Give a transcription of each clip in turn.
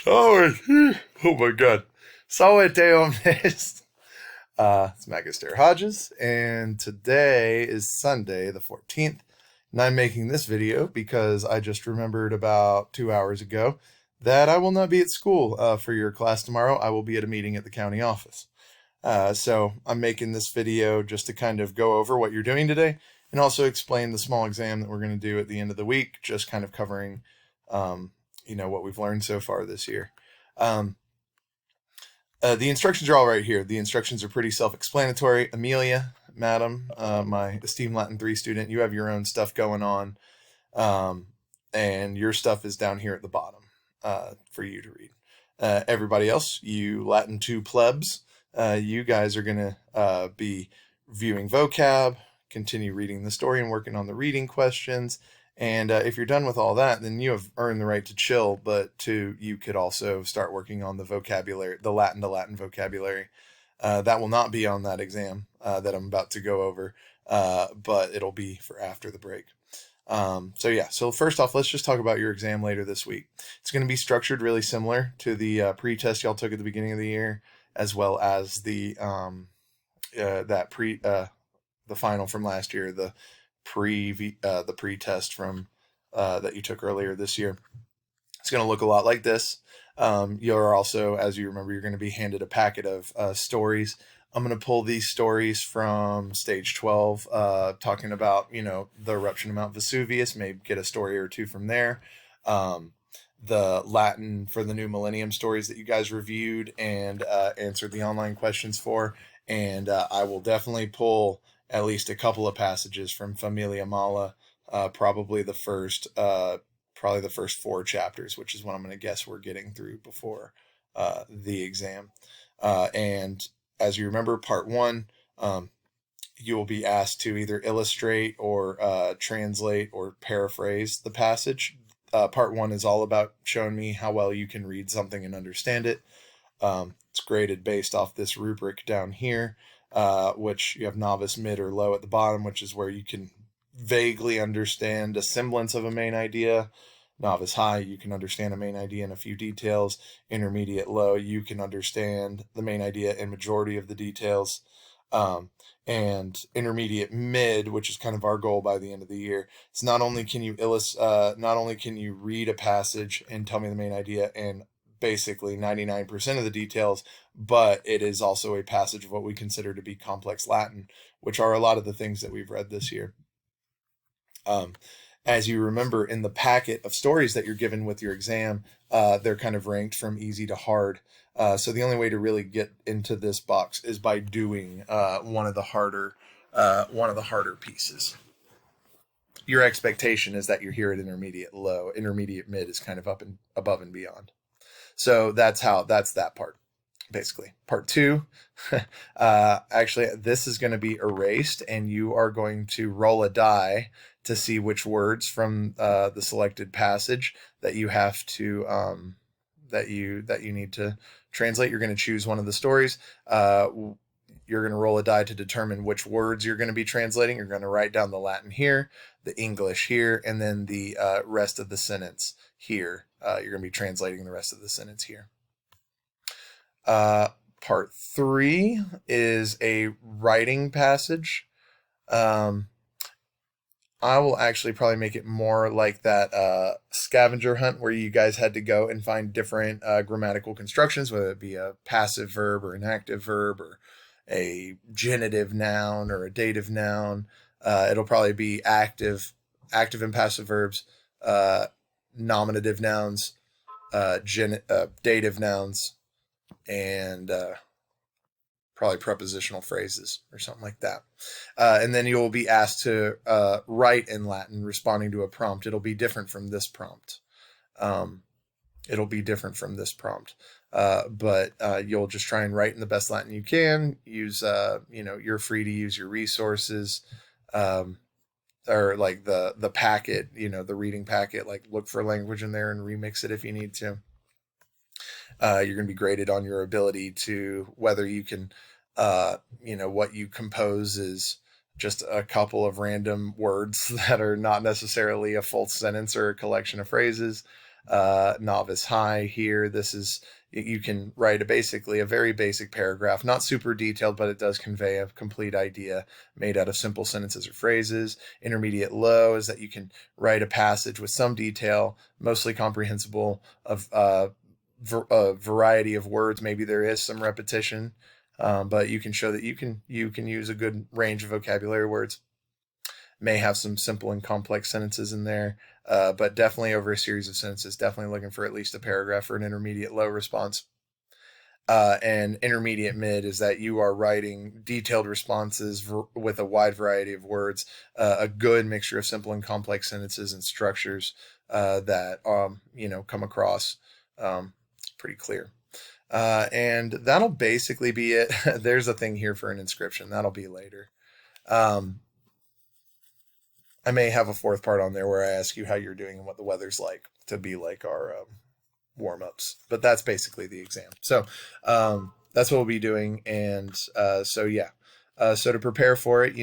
Oh, oh my God. Sawete Omnes. It's Magister Hodges, and today is Sunday, the 14th, and I'm making this video because I just remembered about 2 hours ago that I will not be at school for your class tomorrow. I will be at a meeting at the county office. So I'm making this video just to kind of go over what you're doing today and also explain the small exam that we're going to do at the end of the week, just kind of covering, what we've learned so far this year. Um, the instructions are all right here. The instructions are pretty self-explanatory. Amelia, madam, my esteemed Latin 3 student, you have your own stuff going on, um, and your stuff is down here at the bottom for you to read. Everybody else, you Latin 2 plebs, you guys are going to be viewing vocab, continue reading the story and working on the reading questions. And if you're done with all that, then you have earned the right to chill, but you could also start working on the vocabulary, the Latin to Latin vocabulary. That will not be on that exam that I'm about to go over, but it'll be for after the break. So first off, let's just talk about your exam later this week. It's going to be structured really similar to the pre-test y'all took at the beginning of the year, as well as the the final from last year, the pre-test from that you took earlier this year. It's going to look a lot like this. You're also, as you remember, you're going to be handed a packet of stories. I'm going to pull these stories from stage 12, talking about, the eruption of Mount Vesuvius, maybe get a story or two from there. The Latin for the new millennium stories that you guys reviewed and answered the online questions for. And I will definitely pull at least a couple of passages from Familia Mala, probably the first 4 chapters, which is what I'm going to guess we're getting through before the exam. And as you remember, part 1, you will be asked to either illustrate or translate or paraphrase the passage. Part 1 is all about showing me how well you can read something and understand it. It's graded based off this rubric down here, which you have novice, mid, or low at the bottom, which is where you can vaguely understand a semblance of a main idea. Novice high, you can understand a main idea in a few details. Intermediate low, you can understand the main idea in majority of the details. And intermediate mid, which is kind of our goal by the end of the year, is not only can you read a passage and tell me the main idea and basically 99% of the details, but it is also a passage of what we consider to be complex Latin, which are a lot of the things that we've read this year. As you remember, in the packet of stories that you're given with your exam, they're kind of ranked from easy to hard. So the only way to really get into this box is by doing one of the harder pieces. Your expectation is that you're here at intermediate low. Intermediate mid is kind of up and above and beyond. So that's that part. Basically, part 2, actually, this is going to be erased, and you are going to roll a die to see which words from the selected passage that you have to that you need to translate. You're going to choose one of the stories. You're going to roll a die to determine which words you're going to be translating. You're going to write down the Latin here, the English here, and then the rest of the sentence here. You're going to be translating the rest of the sentence here. Part 3 is a writing passage. I will actually probably make it more like that scavenger hunt where you guys had to go and find different grammatical constructions, whether it be a passive verb or an active verb or a genitive noun or a dative noun. It'll probably be active and passive verbs, nominative nouns, dative nouns, and probably prepositional phrases or something like that. And then you'll be asked to write in Latin responding to a prompt. It'll be different from this prompt. But you'll just try and write in the best Latin you can. Use, you're free to use your resources, or like the packet, the reading packet, like look for language in there and remix it if you need to. You're going to be graded on your ability to whether you can, what you compose is just a couple of random words that are not necessarily a full sentence or a collection of phrases. novice high here. This is, you can write basically a very basic paragraph, not super detailed, but it does convey a complete idea made out of simple sentences or phrases. Intermediate low is that you can write a passage with some detail, mostly comprehensible, of a variety of words. Maybe there is some repetition, but you can show that you can use a good range of vocabulary words. May have some simple and complex sentences in there, but definitely over a series of sentences, definitely looking for at least a paragraph for an intermediate low response. And intermediate mid is that you are writing detailed responses with a wide variety of words, a good mixture of simple and complex sentences and structures that come across pretty clear. And that'll basically be it. There's a thing here for an inscription. That'll be later. I may have a fourth part on there where I ask you how you're doing and what the weather's like, to be like our warm-ups. But that's basically the exam. So that's what we'll be doing. And so to prepare for it,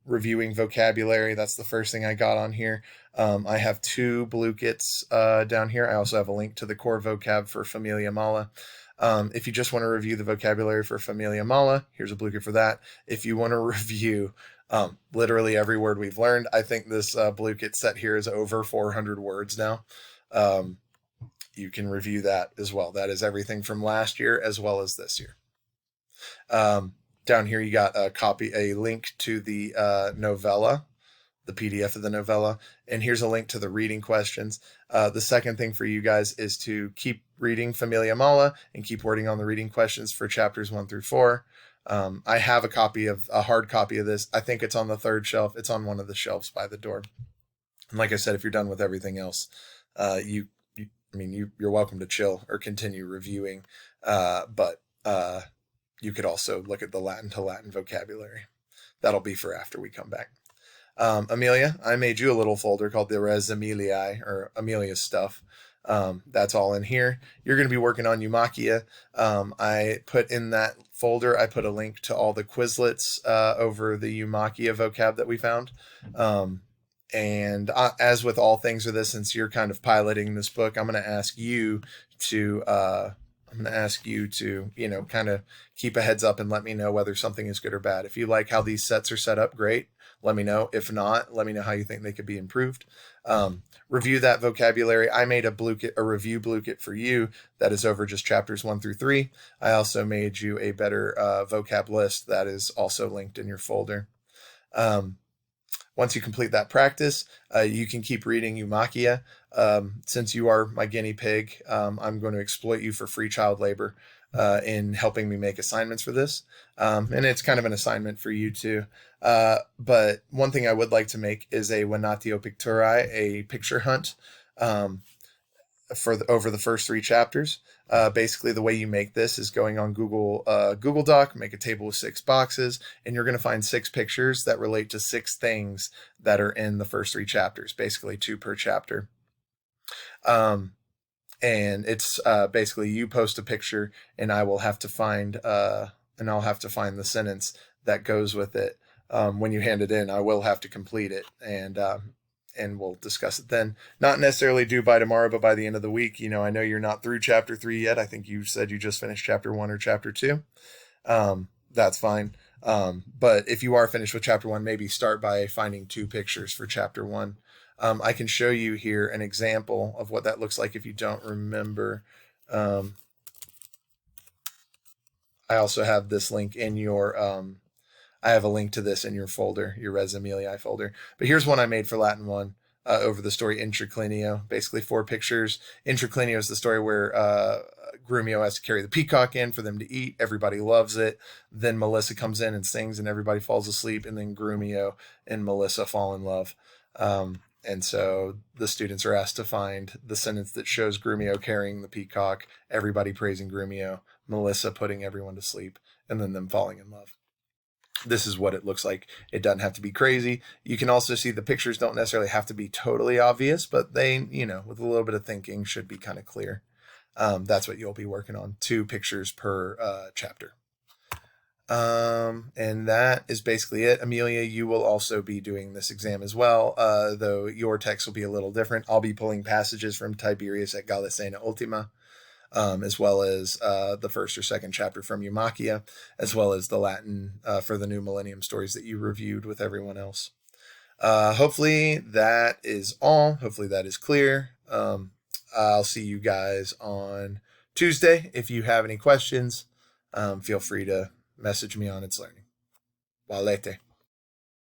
reviewing vocabulary, that's the first thing I got on here. I have 2 blue kits down here. I also have a link to the core vocab for Familia Mala. If you just want to review the vocabulary for Familia Mala, here's a blue kit for that. If you want to review literally every word we've learned, I think this blue kit set here is over 400 words now. You can review that as well. That is everything from last year as well as this year. Down here, you got a link to the novella, the PDF of the novella, and here's a link to the reading questions. The second thing for you guys is to keep reading Familia Mala and keep working on the reading questions for chapters 1 through 4. I have a hard copy of this. I think it's on the 3rd shelf. It's on one of the shelves by the door. And like I said, if you're done with everything else, you're welcome to chill or continue reviewing. But you could also look at the Latin to Latin vocabulary. That'll be for after we come back. Amelia, I made you a little folder called the Res Ameliae, or Amelia's stuff. That's all in here. You're going to be working on Eumachia. I put in that folder, I put a link to all the Quizlets over the Eumachia vocab that we found. And as with all things with this, since you're kind of piloting this book, I'm going to ask you to kind of keep a heads up and let me know whether something is good or bad. If you like how these sets are set up, great. Let me know. If not, let me know how you think they could be improved. Review that vocabulary. I made a review blue kit for you that is over just chapters 1 through 3. I also made you a better vocab list that is also linked in your folder. Once you complete that practice, you can keep reading Eumachia. Since you are my guinea pig, I'm going to exploit you for free child labor in helping me make assignments for this. And it's kind of an assignment for you too. But one thing I would like to make is a Venatio Picturae, a picture hunt over the first 3 chapters. Basically, the way you make this is going on Google Doc, make a table with 6 boxes, and you're going to find 6 pictures that relate to 6 things that are in the first 3 chapters, basically 2 per chapter. And it's basically you post a picture, and I will have to find the sentence that goes with it. When you hand it in, I will have to complete it, and we'll discuss it then. Not necessarily due by tomorrow, but by the end of the week. I know you're not through chapter 3 yet. I think you said you just finished chapter 1 or chapter 2. That's fine. But if you are finished with chapter 1, maybe start by finding 2 pictures for chapter 1. I can show you here an example of what that looks like if you don't remember. I also have this link in your I have a link to this in your folder, your Res Ameliae folder. But here's one I made for Latin 1 over the story Intriclinio. Basically 4 pictures. Intriclinio is the story where Grumio has to carry the peacock in for them to eat. Everybody loves it. Then Melissa comes in and sings and everybody falls asleep. And then Grumio and Melissa fall in love. And so the students are asked to find the sentence that shows Grumio carrying the peacock, everybody praising Grumio, Melissa putting everyone to sleep, and then them falling in love. This is what it looks like. It doesn't have to be crazy. You can also see the pictures don't necessarily have to be totally obvious, but they, with a little bit of thinking should be kind of clear. That's what you'll be working on, 2 pictures per chapter. And that is basically it. Amelia, you will also be doing this exam as well, though your text will be a little different. I'll be pulling passages from Tiberius et Gallicena Ultima, as well as the first or second chapter from Eumachia, as well as the Latin for the New Millennium stories that you reviewed with everyone else. Hopefully that is all. Hopefully that is clear. I'll see you guys on Tuesday. If you have any questions, feel free to message me on It's Learning. Valete.